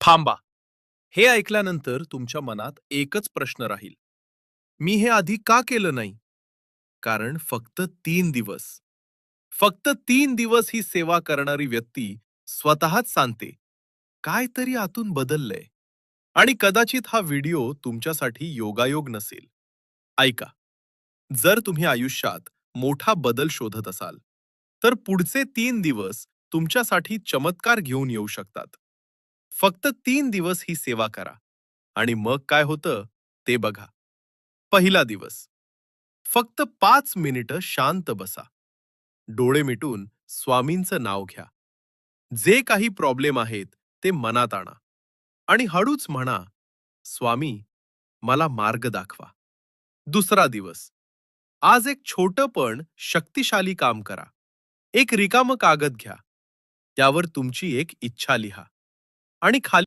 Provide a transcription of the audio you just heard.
थांबा. हे ऐकल्यानंतर तुमच्या मनात एकच प्रश्न राहील. मी हे आधी का केलं नाही? कारण फक्त 3 दिवस. फक्त 3 दिवस ही सेवा करणारी व्यक्ती स्वतःच सांगते, काहीतरी आतून बदललंय. आणि कदाचित हा व्हिडिओ तुमच्यासाठी योगायोग नसेल. ऐका, जर तुम्ही आयुष्यात मोठा बदल शोधत असाल, तर पुढचे 3 दिवस तुमच्यासाठी चमत्कार घेऊन येऊ शकतात. फक्त 3 दिवस ही सेवा करा आणि मग काय होतं ते बघा. पहिला दिवस. फक्त 5 मिनिटं शांत बसा. डोळे मिटून स्वामींचं नाव घ्या. जे काही प्रॉब्लेम आहेत ते मनात आणा आणि हळूच म्हणा, स्वामी, मला मार्ग दाखवा. दुसरा दिवस. आज एक छोटं पण शक्तिशाली काम करा. एक रिकामं कागद घ्या. त्यावर तुमची एक इच्छा लिहा आणि खाली